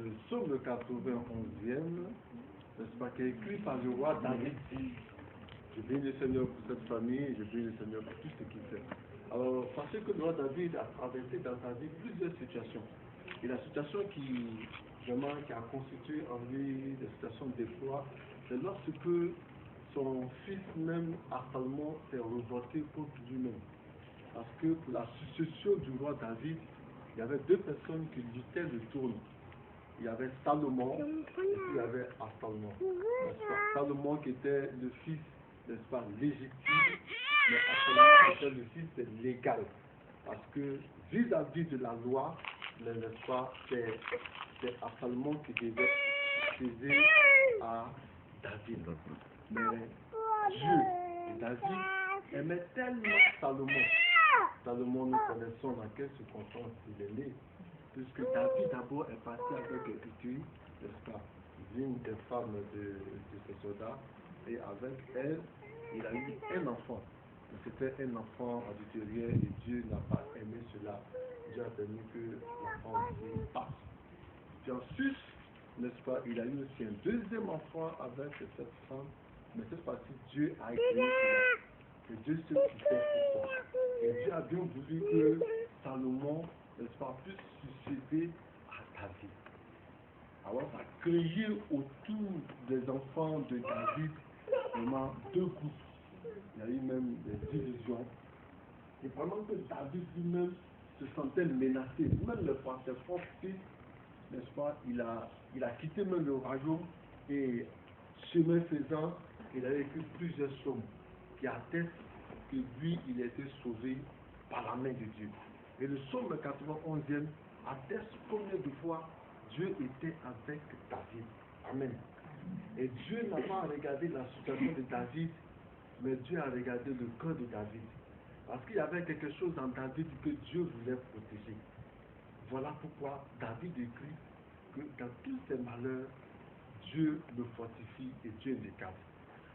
le psaume 91e, n'est-ce pas, qui est écrit par le roi David. Je bénis le Seigneur pour cette famille, je bénis le Seigneur pour tout ce qu'il fait. Alors, sachez que le roi David a traversé dans sa vie plusieurs situations. Et la situation qui a constitué en lui des situations d'effroi, c'est lorsque son fils même, Absalom, s'est révolté contre lui-même. Parce que pour la succession du roi David, il y avait deux personnes qui luttaient le trône. Il y avait Salomon et puis il y avait Absalom. Salomon qui était le fils, n'est-ce pas, légitime, mais Absalom était le fils légal. Parce que vis-à-vis de la loi, n'est-ce pas, c'est Absalom qui devait succéder à David. Mais Dieu et David aimaient tellement Salomon. Salomon, nous connaissons dans quelles circonstances il est né. Puisque David d'abord est parti avec Étui, n'est-ce pas, l'une des femmes de ses soldats, et avec elle, il a eu un enfant. C'était un enfant adultérieur et Dieu n'a pas aimé cela. Dieu a permis que l'enfant aussi passe. Puis ensuite, n'est-ce pas, il a eu aussi un deuxième enfant avec cette femme, mais cette fois-ci, Dieu a écrit cela. Et Dieu sait ce qu'il fait pourquoi. Et Dieu a bien voulu que Salomon, n'est-ce pas, puisse succéder à David. Alors, ça a créé autour des enfants de David vraiment deux groupes. Il y a eu même des divisions. Et vraiment que David lui-même se sentait menacé. Même le ses propres fils, n'est-ce pas, il a quitté même le royaume et chemin faisant, il a écrit plusieurs psaumes qui attestent que lui, il a été sauvé par la main de Dieu. Et le psaume 91e atteste combien de fois Dieu était avec David. Amen. Et Dieu n'a pas regardé la situation de David, mais Dieu a regardé le cœur de David. Parce qu'il y avait quelque chose dans David que Dieu voulait protéger. Voilà pourquoi David écrit que dans tous ses malheurs, Dieu le fortifie et Dieu le garde.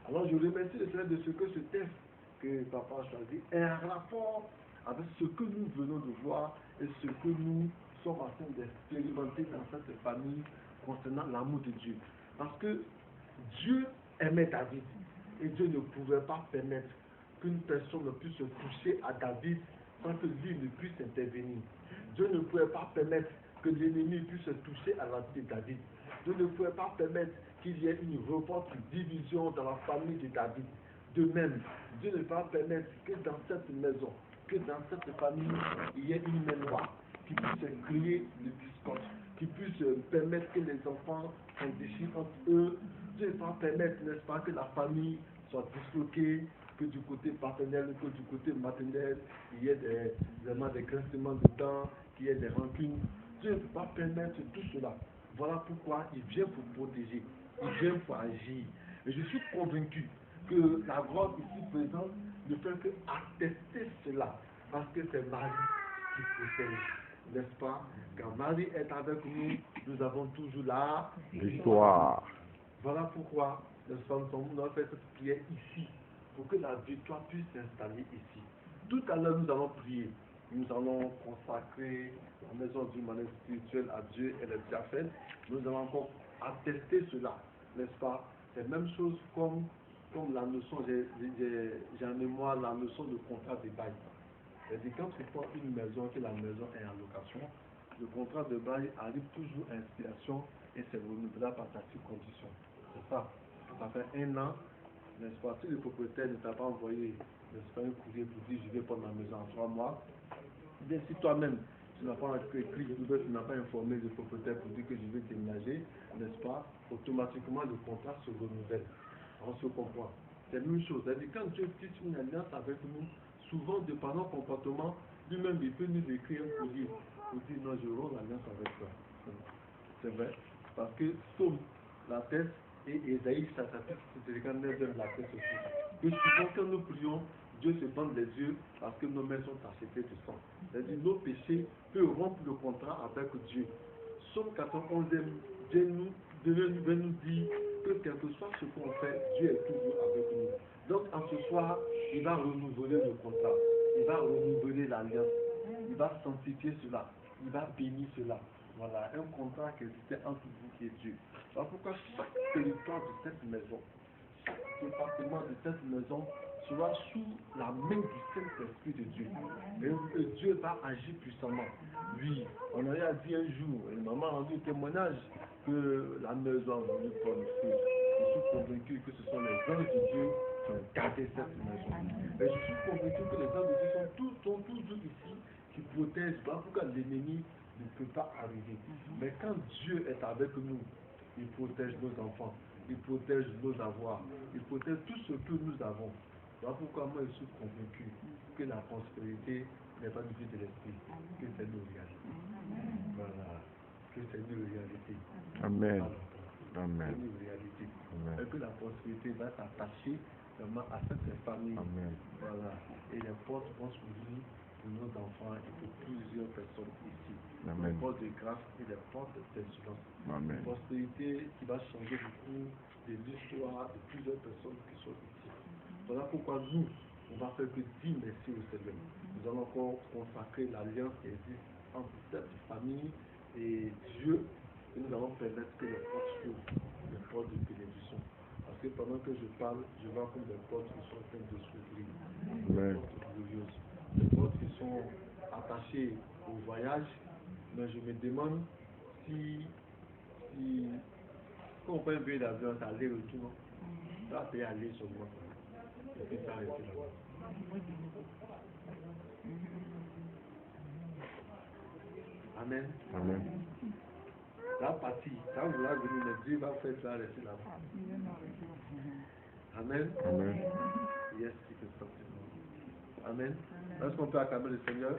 Alors je remercie le Seigneur de ce que ce texte que papa a choisi est un rapport avec ce que nous venons de voir et ce que nous sommes en train d'expérimenter dans cette famille concernant l'amour de Dieu. Parce que Dieu aimait David et Dieu ne pouvait pas permettre qu'une personne puisse se toucher à David sans que lui ne puisse intervenir. Dieu ne pouvait pas permettre que l'ennemi puisse se toucher à la vie de David. Dieu ne pouvait pas permettre qu'il y ait une revolte, une division dans la famille de David. De même, Dieu ne peut pas permettre que dans cette maison, que dans cette famille, il y ait une mémoire qui puisse créer le discorde, qui puisse permettre que les enfants s'en déchirent entre eux. Dieu ne peut pas permettre, n'est-ce pas, que la famille soit disloquée, que du côté paternel, que du côté maternel, il y ait vraiment des grincements de dents, qu'il y ait des rancunes. Dieu ne peut pas permettre tout cela. Voilà pourquoi il vient pour protéger, il vient pour agir. Et je suis convaincu que la gloire ici présente ne fait que attester cela, parce que c'est Marie qui protège, n'est-ce pas? Quand Marie est avec nous, nous avons toujours la victoire. Voilà pourquoi, n'est-ce pas, nous avons fait cette prière ici, pour que la victoire puisse s'installer ici. Tout à l'heure, nous allons prier. Nous allons consacrer la maison du manière spirituelle à Dieu et les bienfaits. Nous allons encore attester cela, n'est-ce pas? C'est la même chose comme la notion, j'ai en mémoire la notion de contrat de bail. C'est-à-dire quand tu prends une maison, que la maison est en location, le contrat de bail arrive toujours à expiration et c'est renouvelable par sa condition. C'est ça. Ça fait 1 an, n'est-ce pas? Si le propriétaire ne t'a pas envoyé, n'est-ce pas, un courrier pour dire je vais prendre la maison en 3 mois, bien si toi-même tu n'as pas écrit, tu n'as pas informé le propriétaire pour dire que je vais déménager, n'est-ce pas? Automatiquement le contrat se renouvelle. On se comprend. C'est la même chose. C'est-à-dire quand Dieu tisse une alliance avec nous, souvent de par notre comportement, lui-même il peut nous écrire un courrier pour dire non, je romps l'alliance avec toi. C'est vrai. Parce que Psaume, la tête, et Ésaïe, ça s'applique sur la tête aussi. Que souvent quand nous prions, Dieu se bande les yeux parce que nos mains sont tachetées de sang. C'est-à-dire nos péchés peuvent rompre le contrat avec Dieu. Psaume 91, Dieu veut nous dire que quel que soit ce qu'on fait, Dieu est toujours avec nous. Donc en ce soir, il va renouveler le contrat, il va renouveler l'alliance, il va sanctifier cela, il va bénir cela. Voilà, un contrat qui existait entre vous et Dieu. Voilà pourquoi chaque territoire de cette maison, chaque département de cette maison sera sous la main du Saint-Esprit de Dieu. Et Dieu va agir puissamment. Oui, on a dit un jour, et maman a rendu témoignage que la maison a voulu prendre feu. Je suis convaincu que ce sont les anges de Dieu qui ont gardé cette maison. Et je suis convaincu que les anges de Dieu sont toujours ici, qui protègent. Voilà pourquoi l'ennemi ne peut pas arriver. Mais quand Dieu est avec nous, il protège nos enfants, il protège nos avoirs, il protège tout ce que nous avons. Voilà pourquoi moi je suis convaincu que la prospérité n'est pas du tout de l'esprit, que c'est nos réalités. Voilà, que c'est nos réalités. Amen. Amen. C'est nos réalités. Et que la prospérité va s'attacher vraiment à cette famille. Amen. Voilà, et les portes vont s'ouvrir pour nos enfants et pour plusieurs personnes ici. Amen. Les portes de grâce et les portes d'insolence. Une prospérité qui va changer beaucoup de l'histoire de plusieurs personnes qui sont ici. Voilà pourquoi nous, on va faire que dire merci au Seigneur. Nous allons encore consacrer l'alliance qui existe entre cette famille et Dieu, et nous allons permettre que les portes s'ouvrent, les portes de bénédiction. Parce que pendant que je parle, je vois comme des portes qui sont en train de s'ouvrir, des portes glorieuses, des portes qui sont attachées au voyage. Mais je me demande si quand on prend un billet d'avion, ça allait retour, ça va payer aller sur moi. Et puis ça arrêter là-bas. Amen. Amen. La partie, quand vous allez venir, le Dieu va faire ça rester là-bas. Amen. Amen. Yes, it is something. Amen. Est-ce qu'on peut acclamer le Seigneur?